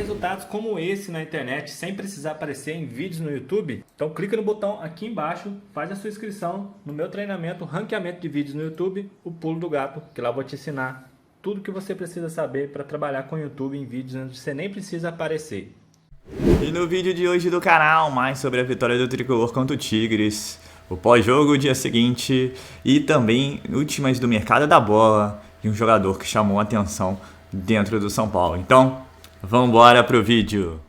resultados como esse na internet sem precisar aparecer em vídeos no YouTube? Então clica no botão aqui embaixo, faz a sua inscrição no meu treinamento Ranqueamento de Vídeos no YouTube, o Pulo do Gato, que lá eu vou te ensinar tudo que você precisa saber para trabalhar com o YouTube em vídeos onde você nem precisa aparecer. E no vídeo de hoje do canal, mais sobre a vitória do Tricolor contra o Tigres, o pós-jogo, dia seguinte e também últimas do mercado da bola e um jogador que chamou a atenção dentro do São Paulo. Então, vamos embora pro vídeo.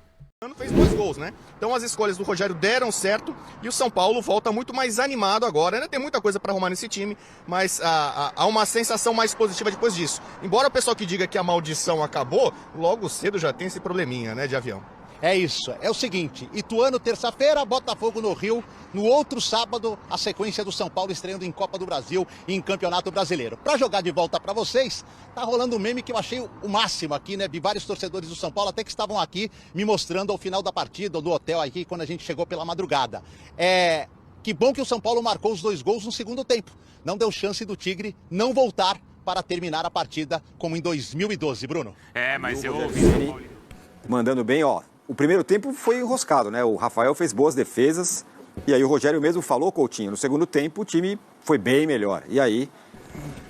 Fez 2 gols, né? Então as escolhas do Rogério deram certo e o São Paulo volta muito mais animado agora. Ainda tem muita coisa para arrumar nesse time, mas há uma sensação mais positiva depois disso. Embora o pessoal que diga que a maldição acabou, logo cedo já tem esse probleminha, né, de avião. É isso, é o seguinte, Ituano terça-feira, Botafogo no Rio, no outro sábado, a sequência do São Paulo estreando em Copa do Brasil e em Campeonato Brasileiro. Para jogar de volta para vocês, tá rolando um meme que eu achei o máximo aqui, né? Vi vários torcedores do São Paulo até que estavam aqui me mostrando ao final da partida, do hotel aqui, quando a gente chegou pela madrugada. Que bom que o São Paulo marcou os 2 gols no segundo tempo. Não deu chance do Tigre não voltar para terminar a partida como em 2012, Bruno. Mas eu ouvi. Mandando bem, ó. O primeiro tempo foi enroscado, né? O Rafael fez boas defesas e aí o Rogério mesmo falou, Coutinho, no segundo tempo o time foi bem melhor. E aí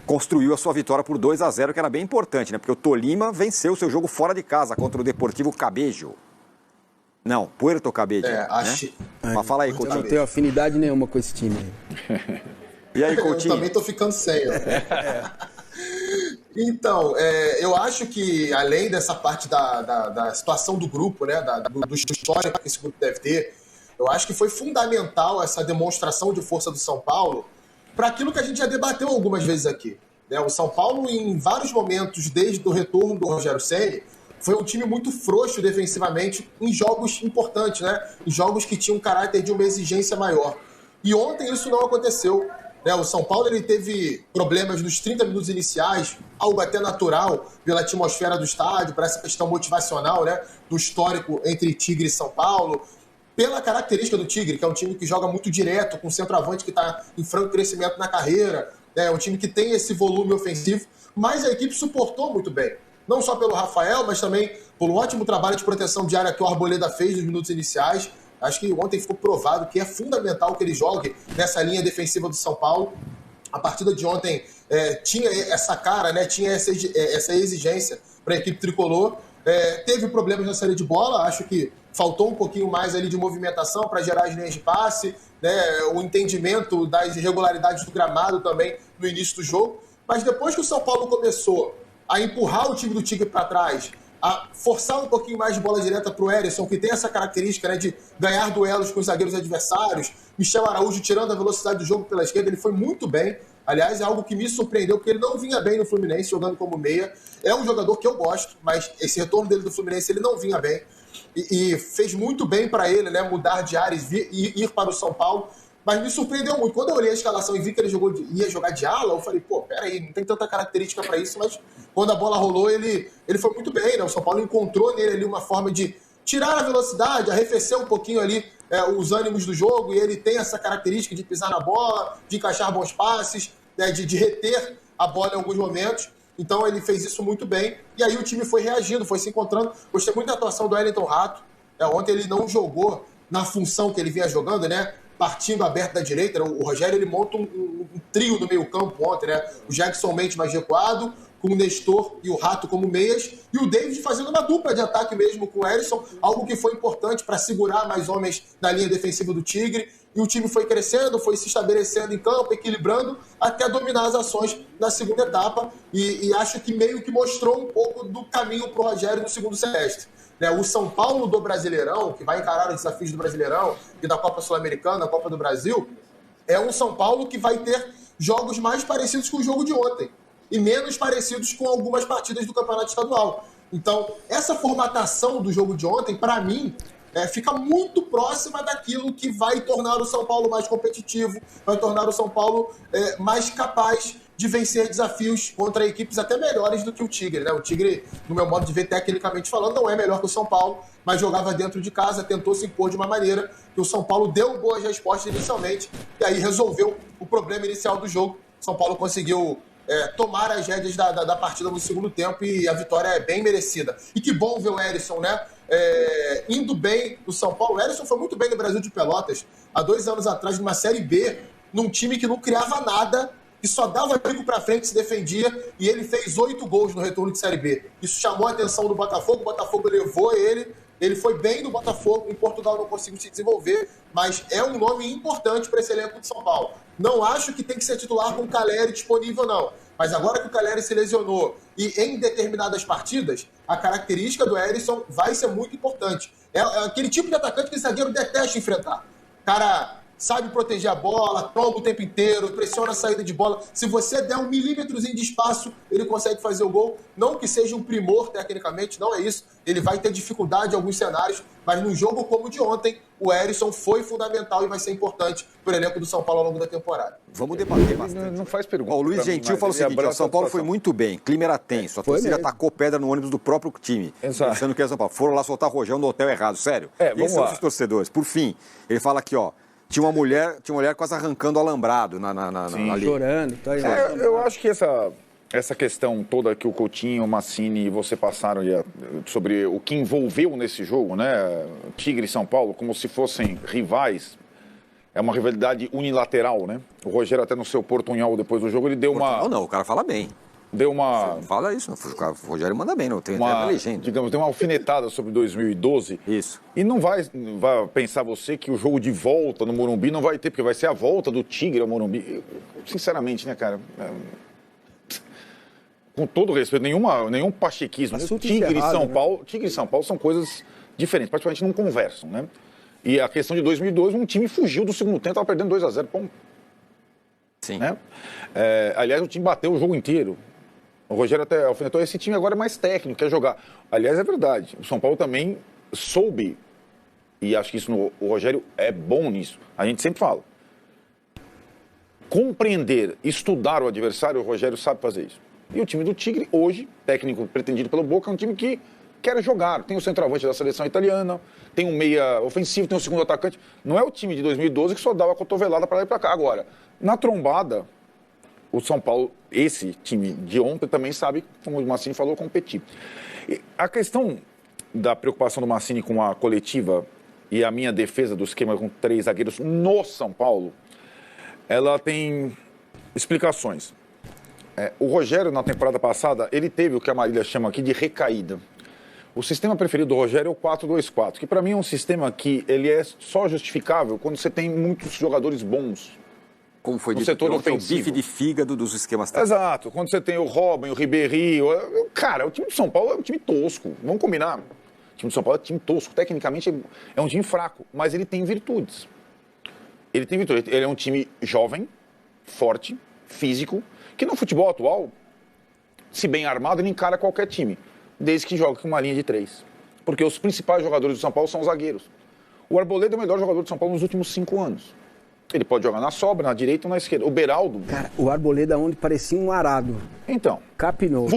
construiu a sua vitória por 2-0, que era bem importante, né? Porque o Tolima venceu o seu jogo fora de casa contra o Deportivo Cabejo. Não, Puerto Cabejo. Né? Mas fala aí, Coutinho. Eu não tenho afinidade nenhuma com esse time. E aí, Coutinho? Eu também tô ficando sem, ó. Então, eu acho que além dessa parte da situação do grupo, né, do histórico que esse grupo deve ter, eu acho que foi fundamental essa demonstração de força do São Paulo para aquilo que a gente já debateu algumas vezes aqui. Né? O São Paulo, em vários momentos, desde o retorno do Rogério Ceni, foi um time muito frouxo defensivamente em jogos importantes, né? Em jogos que tinham um caráter de uma exigência maior. E ontem isso não aconteceu. O São Paulo ele teve problemas nos 30 minutos iniciais, algo até natural pela atmosfera do estádio, para essa questão motivacional, né, do histórico entre Tigre e São Paulo, pela característica do Tigre, que é um time que joga muito direto, com centroavante que está em franco crescimento na carreira, um time que tem esse volume ofensivo, mas a equipe suportou muito bem. Não só pelo Rafael, mas também pelo ótimo trabalho de proteção diária que o Arboleda fez nos minutos iniciais. Acho que ontem ficou provado que é fundamental que ele jogue nessa linha defensiva do São Paulo. A partida de ontem tinha essa cara, né? Tinha essa exigência para a equipe tricolor. Teve problemas na saída de bola, acho que faltou um pouquinho mais ali de movimentação para gerar as linhas de passe, né? O entendimento das irregularidades do gramado também no início do jogo. Mas depois que o São Paulo começou a empurrar o time do Tigre para trás, a forçar um pouquinho mais de bola direta para o Erisson, que tem essa característica, né, de ganhar duelos com os zagueiros adversários. Michel Araújo tirando a velocidade do jogo pela esquerda, ele foi muito bem. Aliás, é algo que me surpreendeu, porque ele não vinha bem no Fluminense, jogando como meia. É um jogador que eu gosto, mas esse retorno dele do Fluminense, ele não vinha bem. E fez muito bem para ele, né, mudar de áreas e ir para o São Paulo. Mas me surpreendeu muito. Quando eu olhei a escalação e vi que ele ia jogar de ala, eu falei, peraí, não tem tanta característica para isso, mas quando a bola rolou, ele foi muito bem, né? O São Paulo encontrou nele ali uma forma de tirar a velocidade, arrefecer um pouquinho ali os ânimos do jogo, e ele tem essa característica de pisar na bola, de encaixar bons passes, né? de reter a bola em alguns momentos. Então ele fez isso muito bem, e aí o time foi reagindo, foi se encontrando. Gostei muito da atuação do Wellington Rato. Ontem ele não jogou na função que ele vinha jogando, né? Partindo aberto da direita, o Rogério ele monta um trio no meio campo ontem, né? O Jackson Mendes mais recuado, com o Nestor e o Rato como meias, e o David fazendo uma dupla de ataque mesmo com o Erisson, algo que foi importante para segurar mais homens na linha defensiva do Tigre, e o time foi crescendo, foi se estabelecendo em campo, equilibrando, até dominar as ações na segunda etapa, e acho que meio que mostrou um pouco do caminho para o Rogério no segundo semestre. O São Paulo do Brasileirão, que vai encarar os desafios do Brasileirão e da Copa Sul-Americana, da Copa do Brasil, é um São Paulo que vai ter jogos mais parecidos com o jogo de ontem e menos parecidos com algumas partidas do Campeonato Estadual. Então, essa formatação do jogo de ontem, para mim, fica muito próxima daquilo que vai tornar o São Paulo mais competitivo, vai tornar o São Paulo mais capaz de vencer desafios contra equipes até melhores do que o Tigre, né? O Tigre, no meu modo de ver, tecnicamente falando, não é melhor que o São Paulo, mas jogava dentro de casa, tentou se impor de uma maneira que o São Paulo deu boas respostas inicialmente, e aí resolveu o problema inicial do jogo. O São Paulo conseguiu tomar as rédeas da partida no segundo tempo e a vitória é bem merecida. E que bom ver o Herisson, né? Indo bem no São Paulo. O Herisson foi muito bem no Brasil de Pelotas, há 2 anos atrás, numa Série B, num time que não criava nada, que só dava bico pra frente, se defendia, e ele fez 8 gols no retorno de Série B. Isso chamou a atenção do Botafogo, o Botafogo levou ele foi bem no Botafogo, em Portugal não conseguiu se desenvolver, mas é um nome importante para esse elenco de São Paulo. Não acho que tem que ser titular com o Caleri disponível, não. Mas agora que o Caleri se lesionou e em determinadas partidas, a característica do Herisson vai ser muito importante. É aquele tipo de atacante que o zagueiro detesta enfrentar. Cara, sabe proteger a bola, tromba o tempo inteiro, pressiona a saída de bola. Se você der 1 milímetrozinho de espaço, ele consegue fazer o gol. Não que seja um primor tecnicamente, não é isso. Ele vai ter dificuldade em alguns cenários, mas num jogo como o de ontem, o Herisson foi fundamental e vai ser importante para o elenco do São Paulo ao longo da temporada. Vamos debater bastante. Não faz pergunta. O Luiz Gentil fala o seguinte, o São Paulo foi muito bem, clima era tenso, a torcida tacou pedra no ônibus do próprio time, pensando que era São Paulo. Foram lá soltar rojão no hotel errado, sério. Esses são os torcedores. Por fim, ele fala aqui, ó, tinha uma mulher quase arrancando o alambrado ali. Chorando. Tá aí, eu acho que essa questão toda que o Coutinho, o Massini e você passaram sobre o que envolveu nesse jogo, né? Tigre e São Paulo, como se fossem rivais, é uma rivalidade unilateral, né? O Rogério até no seu portunhol depois do jogo, ele deu uma... Não, o cara fala bem. Deu uma... Não fala isso, não. O Rogério manda bem, não tem uma legenda. Digamos, deu uma alfinetada sobre 2012. Isso. E não vai pensar você que o jogo de volta no Morumbi não vai ter, porque vai ser a volta do Tigre ao Morumbi. Sinceramente, né, cara? Com todo respeito, nenhum pachequismo. Tigre e São Paulo são coisas diferentes, praticamente não conversam, né? E a questão de 2002, um time fugiu do segundo tempo, estava perdendo 2-0, pum. Sim. Né? Aliás, o time bateu o jogo inteiro. O Rogério até alfinetou, esse time agora é mais técnico, quer jogar. Aliás, é verdade, o São Paulo também soube, e acho que o Rogério é bom nisso, a gente sempre fala. Compreender, estudar o adversário, o Rogério sabe fazer isso. E o time do Tigre, hoje, técnico pretendido pelo Boca, é um time que quer jogar. Tem o centroavante da seleção italiana, tem um meia ofensivo, tem um segundo atacante. Não é o time de 2012 que só dava cotovelada para lá e para cá. Agora, na trombada, o São Paulo, esse time de ontem, também sabe, como o Massini falou, competir. E a questão da preocupação do Massini com a coletiva e a minha defesa do esquema com 3 zagueiros no São Paulo, ela tem explicações. O Rogério, na temporada passada, ele teve o que a Marília chama aqui de recaída. O sistema preferido do Rogério é o 4-2-4, que para mim é um sistema que ele é só justificável quando você tem muitos jogadores bons. Como foi no setor ofensivo. O bife de fígado dos esquemas táticos. Exato. Quando você tem o Robin, o Ribéry... Cara, o time do São Paulo é um time tosco. Vamos combinar. O time do São Paulo é um time tosco. Tecnicamente é um time fraco, mas ele tem virtudes. Ele é um time jovem, forte, físico, que no futebol atual, se bem armado, ele encara qualquer time, desde que joga com uma linha de 3. Porque os principais jogadores do São Paulo são os zagueiros. O Arboleda é o melhor jogador do São Paulo nos últimos 5 anos. Ele pode jogar na sobra, na direita ou na esquerda. O Beraldo... Cara, o Arboleda onde parecia um arado. Então. Capinou.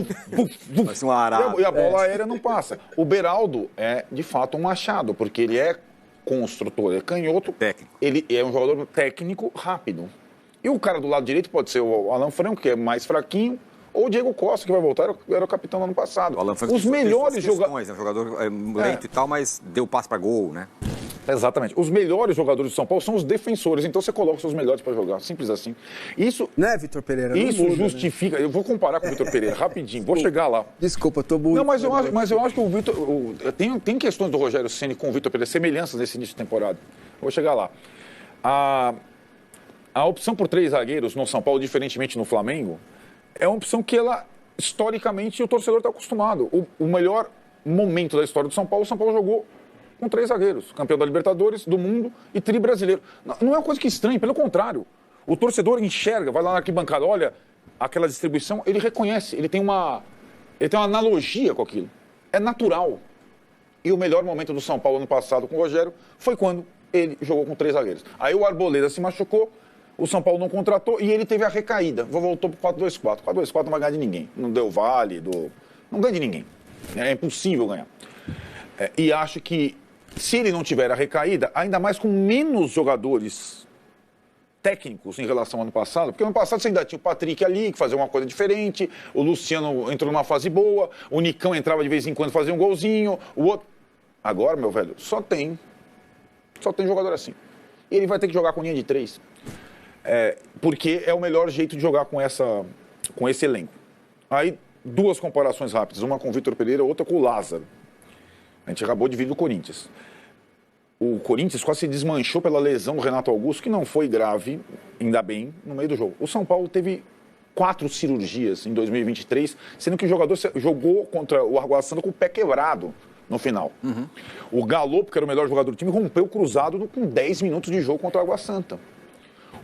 Parecia um arado. E a bola aérea não passa. O Beraldo é, de fato, um machado, porque ele é construtor, é canhoto. Técnico. Ele é um jogador técnico rápido. E o cara do lado direito pode ser o Alan Franco, que é mais fraquinho, ou o Diego Costa, que vai voltar, era o capitão no ano passado. O Alan Franco os melhores jogadores... né? Um jogador lento e tal, mas deu passe para gol, né? Exatamente. Os melhores jogadores do São Paulo são os defensores, então você coloca os seus melhores para jogar, simples assim. Isso, não é, Vitor Pereira? Isso muda, justifica, né? Eu vou comparar com o Vitor Pereira, rapidinho, vou chegar lá. Desculpa, eu tô burro. Não, mas eu acho que o Vitor... Tem questões do Rogério Ceni com o Vitor Pereira, semelhanças nesse início de temporada. Vou chegar lá. A opção por 3 zagueiros no São Paulo, diferentemente no Flamengo, é uma opção que ela, historicamente, o torcedor está acostumado. O melhor momento da história do São Paulo, o São Paulo jogou com 3 zagueiros, campeão da Libertadores, do mundo e tri brasileiro. Não é uma coisa que estranha, pelo contrário. O torcedor enxerga, vai lá na arquibancada, olha aquela distribuição, ele reconhece, ele tem uma analogia com aquilo. É natural. E o melhor momento do São Paulo ano passado com o Rogério foi quando ele jogou com 3 zagueiros. Aí o Arboleda se machucou, o São Paulo não contratou e ele teve a recaída. Voltou para o 4-2-4. 4-2-4 não vai ganhar de ninguém. Não deu vale, não ganha de ninguém. É impossível ganhar. E acho que se ele não tiver a recaída, ainda mais com menos jogadores técnicos em relação ao ano passado, porque ano passado você ainda tinha o Patrick ali, que fazia uma coisa diferente, o Luciano entrou numa fase boa, o Nicão entrava de vez em quando, fazia um golzinho, o outro... Agora, meu velho, só tem jogador assim. E ele vai ter que jogar com linha de 3. Porque é o melhor jeito de jogar com esse elenco. Aí, 2 comparações rápidas, uma com o Vitor Pereira, outra com o Lázaro. A gente acabou de vir do Corinthians. O Corinthians quase se desmanchou pela lesão do Renato Augusto, que não foi grave, ainda bem, no meio do jogo. O São Paulo teve 4 cirurgias em 2023, sendo que o jogador jogou contra o Água Santa com o pé quebrado no final. O Galo, que era o melhor jogador do time, rompeu o cruzado com 10 minutos de jogo contra o Água Santa.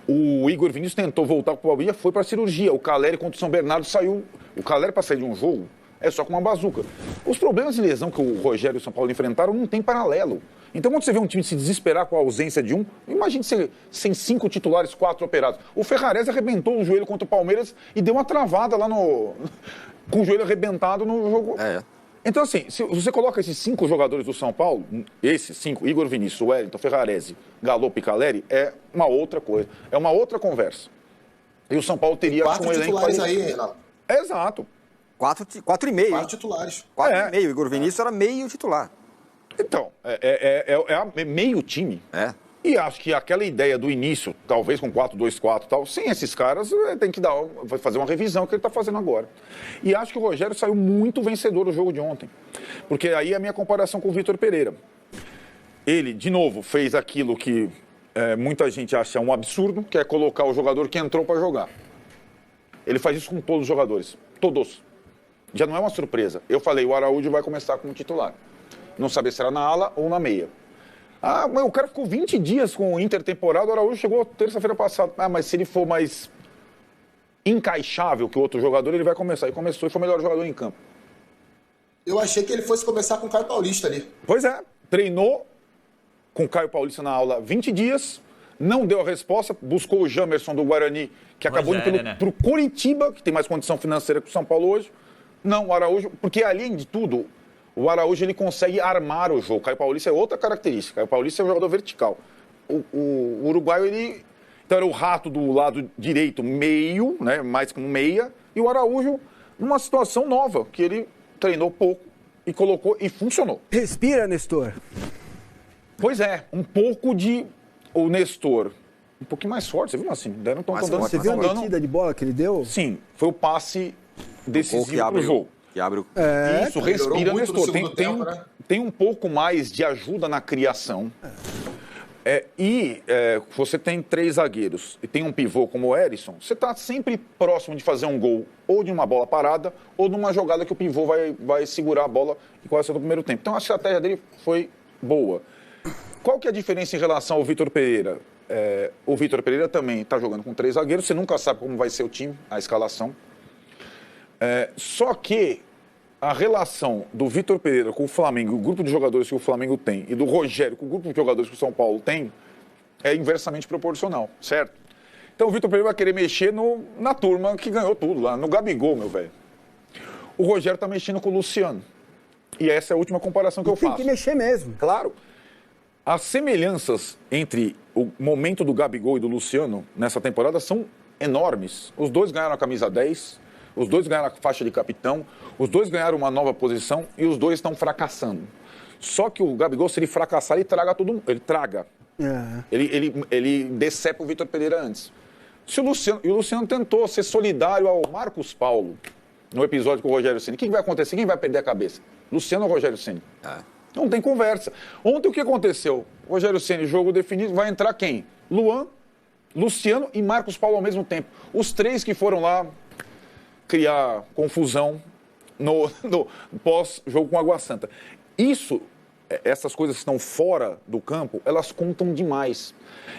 O Igor Vinícius tentou voltar para o Bahia, foi para a cirurgia. O Caleri contra o São Bernardo saiu. O Caleri, para sair de um jogo, é só com uma bazuca. Os problemas de lesão que o Rogério e o São Paulo enfrentaram não tem paralelo. Então, quando você vê um time se desesperar com a ausência de um, imagine sem 5 titulares, 4 operados. O Ferrarese arrebentou o joelho contra o Palmeiras e deu uma travada lá com o joelho arrebentado no jogo. Então, assim, se você coloca esses 5 jogadores do São Paulo, esses 5, Igor Vinícius, Wellington, Ferrarese, Galo e Caleri, é uma outra coisa, é uma outra conversa. E o São Paulo teria... 4 titulares aí, Reinaldo. Exato. 4,5. 4 titulares. 4,5. O Igor Vinícius era meio titular. Então, é meio time. E acho que aquela ideia do início, talvez com 4-2-4 e tal, sem esses caras, tem que vai fazer uma revisão que ele está fazendo agora. E acho que o Rogério saiu muito vencedor do jogo de ontem. Porque aí é a minha comparação com o Vitor Pereira. Ele, de novo, fez aquilo que muita gente acha um absurdo, que é colocar o jogador que entrou para jogar. Ele faz isso com todos os jogadores. Todos. Já não é uma surpresa. Eu falei, o Araújo vai começar como titular. Não sabia se era na ala ou na meia. Mas o cara ficou 20 dias com o intertemporada, o Araújo chegou terça-feira passada. Mas se ele for mais encaixável que o outro jogador, ele vai começar. E começou e foi o melhor jogador em campo. Eu achei que ele fosse começar com o Caio Paulista ali. Pois é, treinou com o Caio Paulista na aula 20 dias, não deu a resposta, buscou o Jamerson do Guarani, que acabou indo pro Coritiba, que tem mais condição financeira que o São Paulo hoje. Não, o Araújo, porque além de tudo... O Araújo, ele consegue armar o jogo. O Caio Paulista é outra característica. O Caio Paulista é um jogador vertical. O uruguaio, ele... Então, era o Rato do lado direito, meio, né? Mais como meia. E o Araújo, numa situação nova, que ele treinou pouco e colocou e funcionou. Respira, Nestor. Pois é, um pouco de... O Nestor, um pouquinho mais forte. Você viu assim? Você viu a metida de bola que ele deu? Sim, foi o passe decisivo pro jogo. Que abre o... Isso, respira, Nestor. Tem um pouco mais de ajuda na criação. Você tem 3 zagueiros e tem um pivô como o Erisson, você está sempre próximo de fazer um gol ou de uma bola parada ou de uma jogada que o pivô vai segurar a bola e quase todo o primeiro tempo. Então a estratégia dele foi boa. Qual que é a diferença em relação ao Vitor Pereira? O Vitor Pereira também está jogando com 3 zagueiros, você nunca sabe como vai ser o time, a escalação. Só que a relação do Vitor Pereira com o Flamengo, o grupo de jogadores que o Flamengo tem, e do Rogério com o grupo de jogadores que o São Paulo tem, é inversamente proporcional, certo? Então o Vitor Pereira vai querer mexer na turma que ganhou tudo lá, no Gabigol, meu velho. O Rogério está mexendo com o Luciano. E essa é a última comparação que eu faço. Tem que mexer mesmo. Claro. As semelhanças entre o momento do Gabigol e do Luciano nessa temporada são enormes. Os dois ganharam a camisa 10, os dois ganharam a faixa de capitão, os dois ganharam uma nova posição e os dois estão fracassando. Só que o Gabigol, se ele fracassar, ele traga todo mundo. Ele traga. Ele decepa o Vitor Pereira antes. E o Luciano tentou ser solidário ao Marcos Paulo no episódio com o Rogério Ceni. O que vai acontecer? Quem vai perder a cabeça? Luciano ou Rogério Ceni? Não tem conversa. Ontem o que aconteceu? Rogério Ceni, jogo definido, vai entrar quem? Luan, Luciano e Marcos Paulo ao mesmo tempo. Os 3 que foram lá criar confusão no pós-jogo com Água Santa. Essas coisas que estão fora do campo, elas contam demais.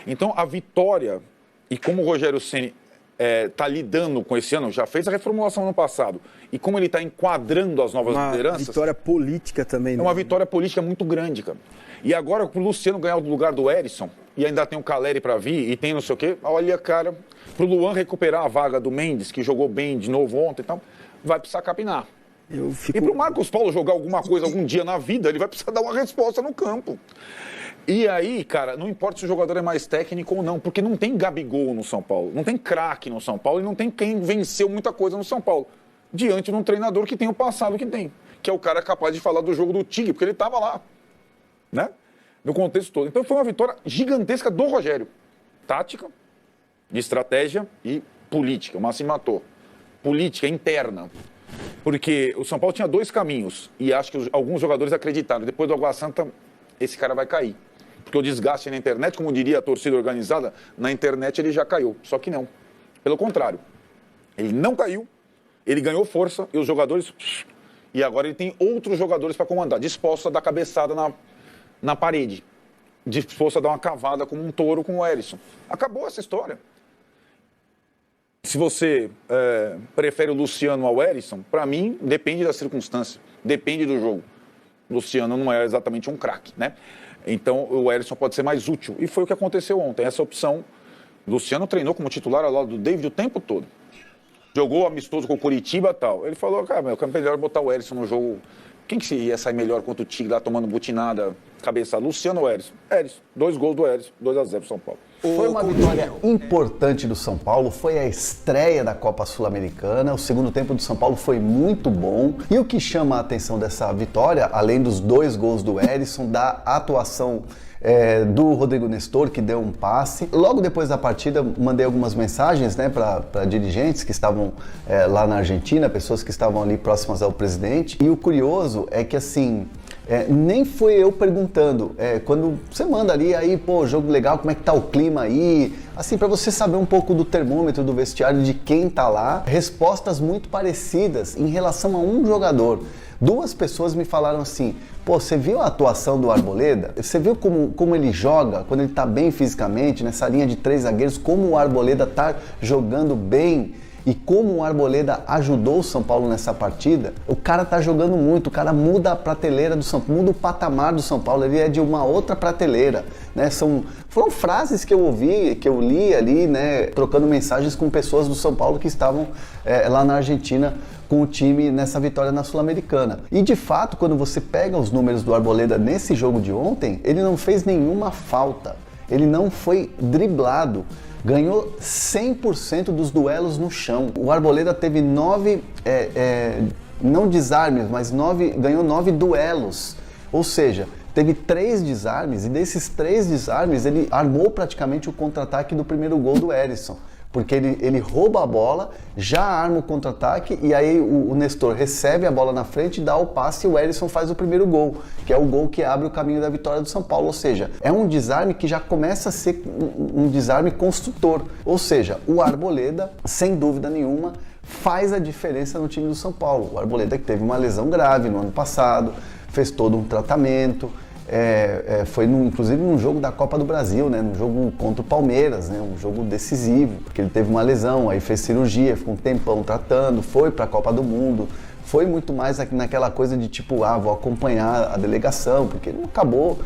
Então, a vitória, e como o Rogério Ceni está lidando com esse ano, já fez a reformulação no passado, e como ele está enquadrando as novas lideranças... Uma vitória política também. É uma vitória política muito grande, cara. E agora, o Luciano ganhar o lugar do Erisson, e ainda tem o Caleri para vir, e tem não sei o quê, olha, cara, pro Luan recuperar a vaga do Mendes, que jogou bem de novo ontem e tal, vai precisar capinar. E pro Marcos Paulo jogar alguma coisa algum dia na vida, ele vai precisar dar uma resposta no campo. E aí, cara, não importa se o jogador é mais técnico ou não, porque não tem Gabigol no São Paulo, não tem craque no São Paulo e não tem quem venceu muita coisa no São Paulo. Diante de um treinador que tem o passado que tem, que é o cara capaz de falar do jogo do Tigre, porque ele estava lá, né? No contexto todo. Então foi uma vitória gigantesca do Rogério. Tática, de estratégia e política, mas se matou. Política interna. Porque o São Paulo tinha 2 caminhos e acho que alguns jogadores acreditaram. Depois do Água Santa, esse cara vai cair. Porque o desgaste na internet, como diria a torcida organizada, na internet ele já caiu. Só que não. Pelo contrário. Ele não caiu, ele ganhou força e os jogadores... E agora ele tem outros jogadores para comandar, dispostos a dar cabeçada na parede. Disposto a dar uma cavada como um touro com o Erisson. Acabou essa história. Se você prefere o Luciano ao Erisson, para mim, depende da circunstância, depende do jogo. O Luciano não é exatamente um craque, né? Então, o Erisson pode ser mais útil. E foi o que aconteceu ontem, essa opção. O Luciano treinou como titular ao lado do David o tempo todo. Jogou amistoso com o Curitiba e tal. Ele falou, cara, é melhor botar o Erisson no jogo. Quem que ia sair melhor contra o Tigre lá tomando butinada, cabeçada? Luciano ou Erisson? Erisson. 2 gols do Erisson, 2-0 São Paulo. Foi uma vitória importante do São Paulo, foi a estreia da Copa Sul-Americana, o segundo tempo do São Paulo foi muito bom. E o que chama a atenção dessa vitória, além dos 2 gols do Erisson, da atuação do Rodrigo Nestor, que deu um passe. Logo depois da partida, mandei algumas mensagens, né, para dirigentes que estavam lá na Argentina, pessoas que estavam ali próximas ao presidente. E o curioso é que, assim, nem foi eu perguntando. Quando você manda ali, aí, pô, jogo legal, como é que tá o clima aí? Assim, para você saber um pouco do termômetro do vestiário, de quem tá lá. Respostas muito parecidas em relação a um jogador. 2 pessoas me falaram assim, pô, você viu a atuação do Arboleda? Você viu como ele joga, quando ele tá bem fisicamente, nessa linha de 3 zagueiros, como o Arboleda tá jogando bem e como o Arboleda ajudou o São Paulo nessa partida? O cara tá jogando muito, o cara muda a prateleira do São Paulo, muda o patamar do São Paulo, ele é de uma outra prateleira, né? Foram frases que eu ouvi, que eu li ali, né, trocando mensagens com pessoas do São Paulo que estavam lá na Argentina com o time nessa vitória na Sul-Americana. E de fato, quando você pega os números do Arboleda nesse jogo de ontem, ele não fez nenhuma falta, ele não foi driblado, ganhou 100% dos duelos no chão. O Arboleda teve 9, não desarmes, mas ganhou 9 duelos, ou seja, teve 3 desarmes e desses 3 desarmes ele armou praticamente o contra-ataque do primeiro gol do Erisson. Porque ele rouba a bola, já arma o contra-ataque e aí o Nestor recebe a bola na frente, dá o passe e o Erisson faz o primeiro gol, que é o gol que abre o caminho da vitória do São Paulo. Ou seja, é um desarme que já começa a ser um desarme construtor. Ou seja, o Arboleda, sem dúvida nenhuma, faz a diferença no time do São Paulo. O Arboleda que teve uma lesão grave no ano passado, fez todo um tratamento. Foi inclusive num jogo da Copa do Brasil, né, num jogo contra o Palmeiras, né, um jogo decisivo, porque ele teve uma lesão, aí fez cirurgia, ficou um tempão tratando, foi para a Copa do Mundo, foi muito mais naquela coisa de tipo, vou acompanhar a delegação, porque ele acabou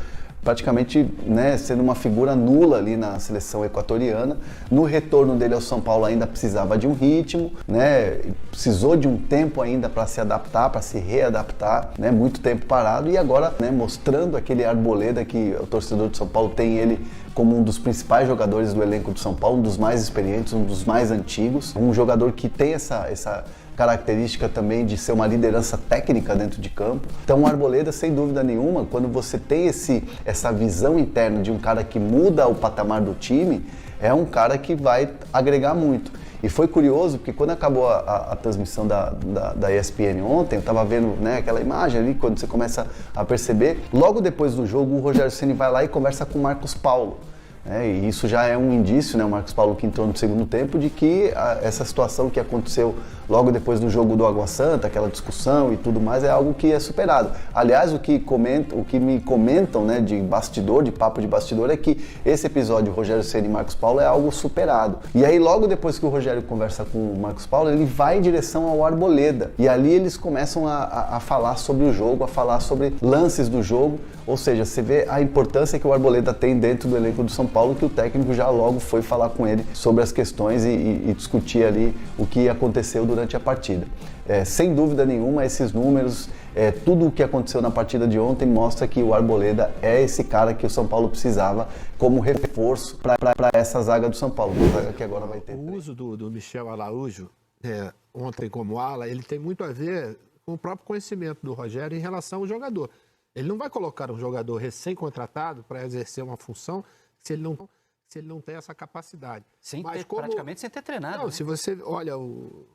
praticamente, né, sendo uma figura nula ali na seleção equatoriana. No retorno dele ao São Paulo ainda precisava de um ritmo, né, precisou de um tempo ainda para se adaptar, para se readaptar, né, muito tempo parado e agora, né, mostrando aquele Arboleda que o torcedor de São Paulo tem ele como um dos principais jogadores do elenco de São Paulo, um dos mais experientes, um dos mais antigos, um jogador que tem essa característica também de ser uma liderança técnica dentro de campo. Então o Arboleda, sem dúvida nenhuma, quando você tem essa visão interna de um cara que muda o patamar do time, é um cara que vai agregar muito. E foi curioso, porque quando acabou a transmissão da ESPN ontem, eu estava vendo, né, aquela imagem ali, quando você começa a perceber, logo depois do jogo o Rogério Ceni vai lá e conversa com o Marcos Paulo. E isso já é um indício, né, o Marcos Paulo que entrou no segundo tempo, de que essa situação que aconteceu logo depois do jogo do Água Santa, aquela discussão e tudo mais, é algo que é superado. Aliás, o que me comentam, né, de bastidor, de papo de bastidor, é que esse episódio, Rogério Ceni e Marcos Paulo, é algo superado. E aí, logo depois que o Rogério conversa com o Marcos Paulo, ele vai em direção ao Arboleda. E ali eles começam a falar sobre o jogo, a falar sobre lances do jogo. Ou seja, você vê a importância que o Arboleda tem dentro do elenco do São Paulo. Paulo que o técnico já logo foi falar com ele sobre as questões e discutir ali o que aconteceu durante a partida. Sem dúvida nenhuma, esses números, tudo o que aconteceu na partida de ontem mostra que o Arboleda é esse cara que o São Paulo precisava como reforço para essa zaga do São Paulo, uma zaga que agora vai ter. O uso do Michel Araújo, ontem como ala, ele tem muito a ver com o próprio conhecimento do Rogério em relação ao jogador. Ele não vai colocar um jogador recém-contratado para exercer uma função se ele não tem essa capacidade. Praticamente sem ter treinado. Não, se você olha o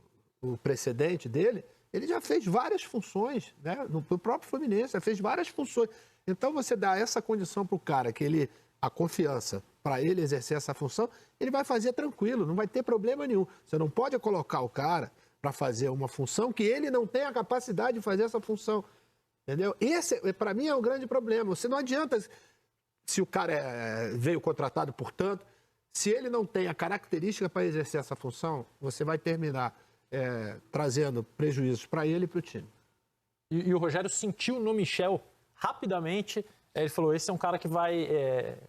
precedente dele, ele já fez várias funções, né? No próprio Fluminense, já fez várias funções. Então você dá essa condição para o cara, a confiança para ele exercer essa função, ele vai fazer tranquilo, não vai ter problema nenhum. Você não pode colocar o cara para fazer uma função que ele não tem a capacidade de fazer essa função. Entendeu? Esse, para mim, é um grande problema. Você não adianta, se o cara veio contratado, portanto, se ele não tem a característica para exercer essa função, você vai terminar trazendo prejuízos para ele e para o time. E o Rogério sentiu no Michel rapidamente. Ele falou, esse é um cara que vai...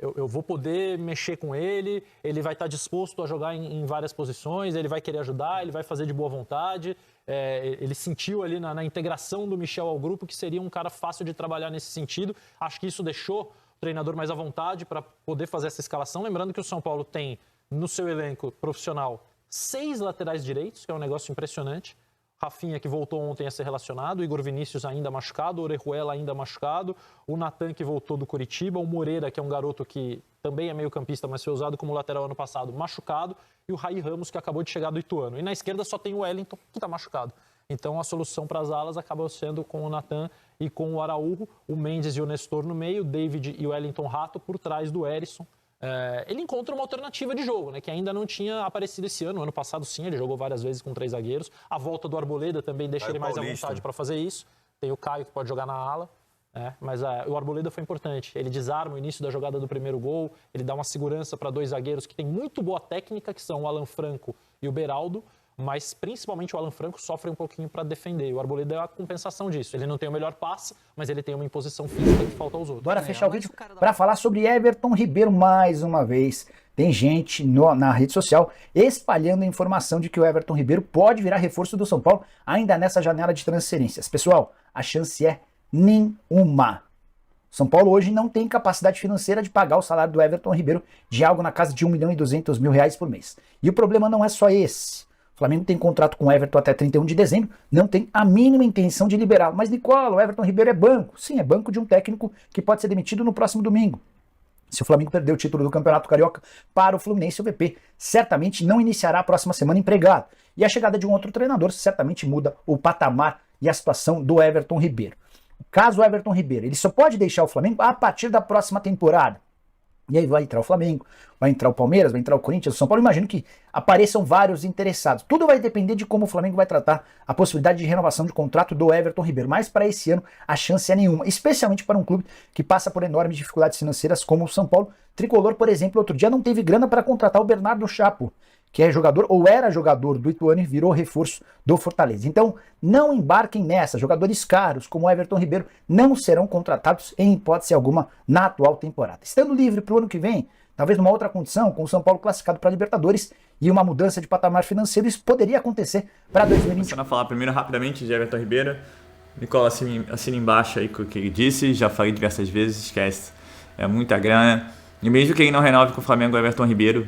eu vou poder mexer com ele, ele vai estar disposto a jogar em várias posições, ele vai querer ajudar, ele vai fazer de boa vontade. Ele sentiu ali na integração do Michel ao grupo que seria um cara fácil de trabalhar nesse sentido. Acho que isso deixou o treinador mais à vontade para poder fazer essa escalação. Lembrando que o São Paulo tem no seu elenco profissional 6 laterais direitos, que é um negócio impressionante. Rafinha, que voltou ontem a ser relacionado, o Igor Vinícius ainda machucado, o Orejuela ainda machucado, o Natan, que voltou do Curitiba, o Moreira, que é um garoto que também é meio campista, mas foi usado como lateral ano passado, machucado, e o Raí Ramos, que acabou de chegar do Ituano. E na esquerda só tem o Wellington, que está machucado. Então a solução para as alas acabou sendo com o Natan e com o Araújo, o Mendes e o Nestor no meio, o David e o Wellington Rato por trás do Erisson. Ele encontra uma alternativa de jogo, né, que ainda não tinha aparecido esse ano. Ano passado, sim, ele jogou várias vezes com 3 zagueiros. A volta do Arboleda também deixa ele mais à vontade para fazer isso. Tem o Caio, que pode jogar na ala. Mas o Arboleda foi importante. Ele desarma o início da jogada do primeiro gol. Ele dá uma segurança para 2 zagueiros que têm muito boa técnica, que são o Alan Franco e o Beraldo. Mas principalmente o Alan Franco sofre um pouquinho para defender. O Arboleda é a compensação disso. Ele não tem o melhor passe, mas ele tem uma imposição física que falta aos outros. Bora fechar o vídeo para falar sobre Everton Ribeiro mais uma vez. Tem gente na rede social espalhando a informação de que o Everton Ribeiro pode virar reforço do São Paulo ainda nessa janela de transferências. Pessoal, a chance é nenhuma. São Paulo hoje não tem capacidade financeira de pagar o salário do Everton Ribeiro de algo na casa de R$1.200.000 por mês. E o problema não é só esse. O Flamengo tem contrato com o Everton até 31 de dezembro, não tem a mínima intenção de liberá-lo. Mas, Nicola, o Everton Ribeiro é banco. Sim, é banco de um técnico que pode ser demitido no próximo domingo. Se o Flamengo perder o título do Campeonato Carioca para o Fluminense, o VP certamente não iniciará a próxima semana empregado. E a chegada de um outro treinador certamente muda o patamar e a situação do Everton Ribeiro. Caso o Everton Ribeiro, ele só pode deixar o Flamengo a partir da próxima temporada. E aí vai entrar o Flamengo, vai entrar o Palmeiras, vai entrar o Corinthians, o São Paulo. Imagino que apareçam vários interessados. Tudo vai depender de como o Flamengo vai tratar a possibilidade de renovação de contrato do Everton Ribeiro. Mas para esse ano a chance é nenhuma, especialmente para um clube que passa por enormes dificuldades financeiras como o São Paulo. Tricolor, por exemplo, outro dia não teve grana para contratar o Bernardo Chapo, que é jogador ou era jogador do Ituano e virou reforço do Fortaleza. Então, não embarquem nessa. Jogadores caros como o Everton Ribeiro não serão contratados em hipótese alguma na atual temporada. Estando livre para o ano que vem, talvez numa outra condição, com o São Paulo classificado para a Libertadores e uma mudança de patamar financeiro, isso poderia acontecer para 2021. Começando a falar primeiro rapidamente de Everton Ribeiro. Nicola, assina embaixo aí com o que ele disse, já falei diversas vezes, esquece, é muita grana. E mesmo que ele não renove com o Flamengo, o Everton Ribeiro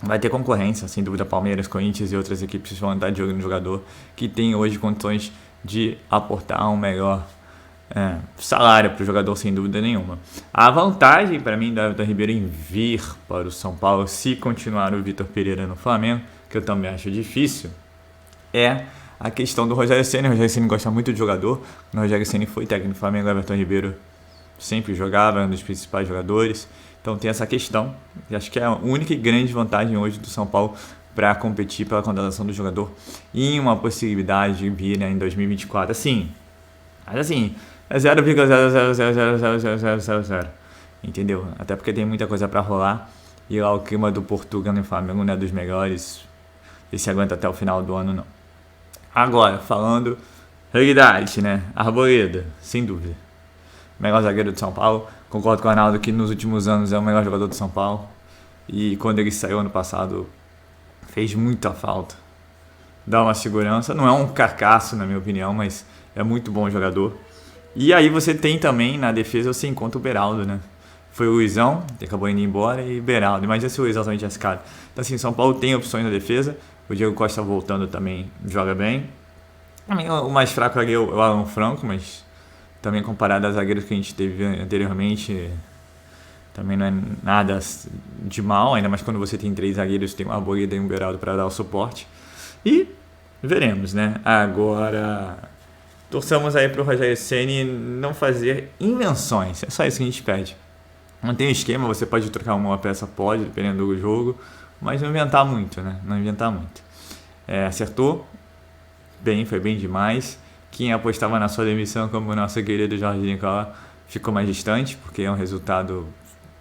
vai ter concorrência, sem dúvida, Palmeiras, Corinthians e outras equipes vão estar de olho no jogador que tem hoje condições de aportar um melhor salário para o jogador, sem dúvida nenhuma. A vantagem para mim do Everton Ribeiro em vir para o São Paulo, se continuar o Vitor Pereira no Flamengo, que eu também acho difícil, é a questão do Rogério Ceni. O Rogério Ceni gosta muito de jogador. O Rogério Ceni foi técnico do Flamengo, o Everton Ribeiro sempre jogava, era um dos principais jogadores. Então tem essa questão, e acho que é a única e grande vantagem hoje do São Paulo para competir pela contratação do jogador em uma possibilidade de vir, né, em 2024. Mas assim, é 0,0000000, entendeu? Até porque tem muita coisa para rolar e lá o clima do Portugal no Flamengo não é dos melhores, e se aguenta até o final do ano não. Agora, falando realidade, né? Arboleda, sem dúvida. Melhor zagueiro de São Paulo. Concordo com o Arnaldo que nos últimos anos é o melhor jogador de São Paulo. e quando ele saiu ano passado fez muita falta. Dá uma segurança, não é um carcaço na minha opinião, mas é muito bom jogador. E aí você tem também na defesa, você encontra o Beraldo, né? Foi o Luizão, que acabou indo embora, e Beraldo. Imagina se o Luizão também tivesse cara. Então assim, São Paulo tem opções na defesa, o Diego Costa voltando também joga bem. O mais fraco ali é o Alan Franco, mas também comparado aos zagueiros que a gente teve anteriormente, também não é nada de mal, ainda mais quando você tem 3 zagueiros, tem uma Arboleda e um Beraldo para dar o suporte. E veremos, né? Agora, torçamos aí para o Rogério Ceni não fazer invenções, é só isso que a gente pede. Não tem esquema, você pode trocar uma peça, pode, dependendo do jogo, mas não inventar muito, né? Não inventar muito. Acertou bem, foi bem demais. Quem apostava na sua demissão, como o nosso querido Jorge Nicola, ficou mais distante, porque é um resultado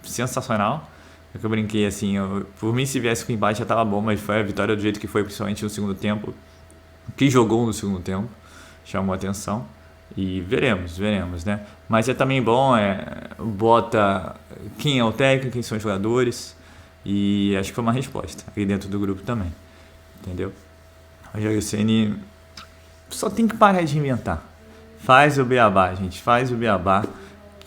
sensacional. Eu brinquei assim, por mim se viesse com empate já estava bom, mas foi a vitória do jeito que foi, principalmente no segundo tempo. Que jogou no segundo tempo, chamou a atenção. E veremos, né? Mas é também bom, bota quem é o técnico, quem são os jogadores. E acho que foi uma resposta aqui dentro do grupo também. Entendeu? O Rogério Ceni só tem que parar de inventar. Faz o beabá, gente. Faz o beabá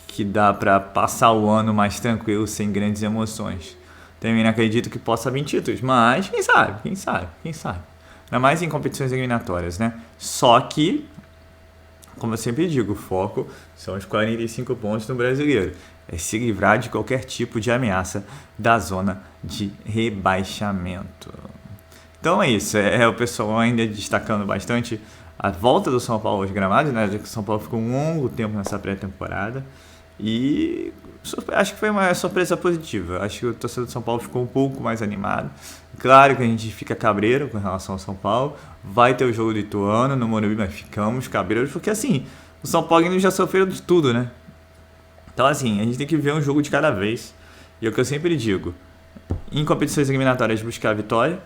que dá pra passar o ano mais tranquilo, sem grandes emoções. Também não acredito que possa vir títulos, mas quem sabe. Ainda mais em competições eliminatórias, né? Só que, como eu sempre digo, o foco são os 45 pontos no Brasileiro. É se livrar de qualquer tipo de ameaça da zona de rebaixamento. Então é isso, o pessoal ainda destacando bastante a volta do São Paulo aos gramados, né? Já que o São Paulo ficou um longo tempo nessa pré-temporada. E acho que foi uma surpresa positiva. Acho que o torcedor do São Paulo ficou um pouco mais animado. Claro que a gente fica cabreiro com relação ao São Paulo. Vai ter o jogo do Ituano no Morumbi, mas ficamos cabreiros porque assim, o São Paulo já sofreu de tudo, né? Então assim, a gente tem que ver um jogo de cada vez. E é o que eu sempre digo, em competições eliminatórias buscar a vitória,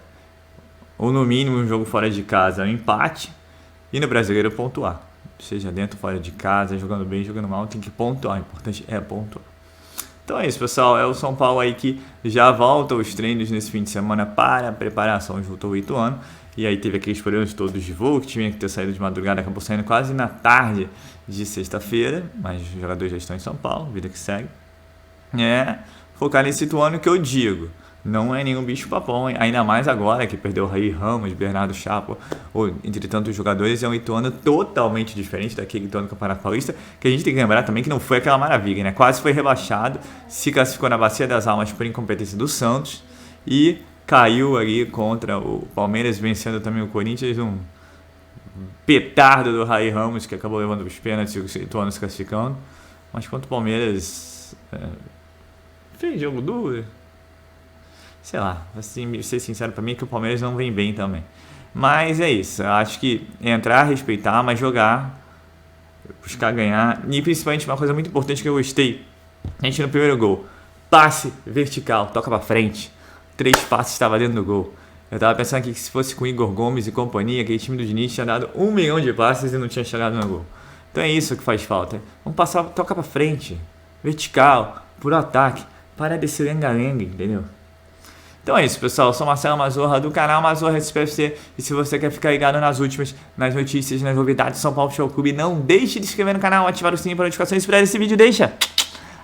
ou no mínimo um jogo fora de casa, um empate, e no Brasileiro pontuar. Seja dentro ou fora de casa, jogando bem, jogando mal, tem que pontuar. O importante é pontuar. Então é isso, pessoal. É o São Paulo aí que já volta aos treinos nesse fim de semana para a preparação junto ao Ituano. E aí teve aqueles problemas todos de voo, que tinha que ter saído de madrugada, acabou saindo quase na tarde de sexta-feira. Mas os jogadores já estão em São Paulo, vida que segue. Focar nesse Ituano que eu digo. Não é nenhum bicho papão, ainda mais agora que perdeu o Raí Ramos, Bernardo Chapa, ou entre tantos jogadores, é um Ituano totalmente diferente daquele Ituano do Campeonato Paulista, que a gente tem que lembrar também que não foi aquela maravilha, né? Quase foi rebaixado, se classificou na Bacia das Almas por incompetência do Santos e caiu ali contra o Palmeiras, vencendo também o Corinthians, um petardo do Raí Ramos, que acabou levando os pênaltis e o Ituano se classificando. Mas quanto o Palmeiras fez jogo duro, sei lá, assim, ser sincero pra mim é que o Palmeiras não vem bem também. Mas é isso, eu acho que entrar, respeitar, mas jogar, buscar ganhar. E principalmente uma coisa muito importante que eu gostei, a gente no primeiro gol, passe vertical, toca pra frente, 3 passes estava dentro do gol. Eu tava pensando aqui que se fosse com Igor Gomes e companhia, aquele time do Diniz tinha dado 1 milhão de passes e não tinha chegado no gol. Então é isso que faz falta, vamos passar, toca pra frente, vertical, por ataque, para desse lenga-lenga, entendeu? Então é isso, pessoal. Eu sou Marcelo Mazorra do canal Mazorra SPFC. E se você quer ficar ligado nas últimas, nas notícias, nas novidades do São Paulo Futebol Clube, não deixe de se inscrever no canal, ativar o sininho para notificações. Se esse vídeo, deixa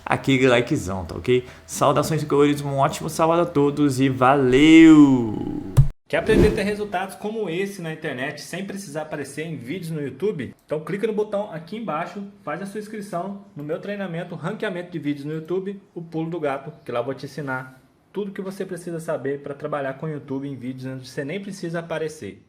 aquele likezão, tá ok? Saudações e coloridos, um ótimo sábado a todos e valeu! Quer aprender a ter resultados como esse na internet sem precisar aparecer em vídeos no YouTube? Então clica no botão aqui embaixo, faz a sua inscrição no meu treinamento, ranqueamento de vídeos no YouTube, o Pulo do Gato, que lá eu vou te ensinar tudo que você precisa saber para trabalhar com o YouTube em vídeos onde você nem precisa aparecer.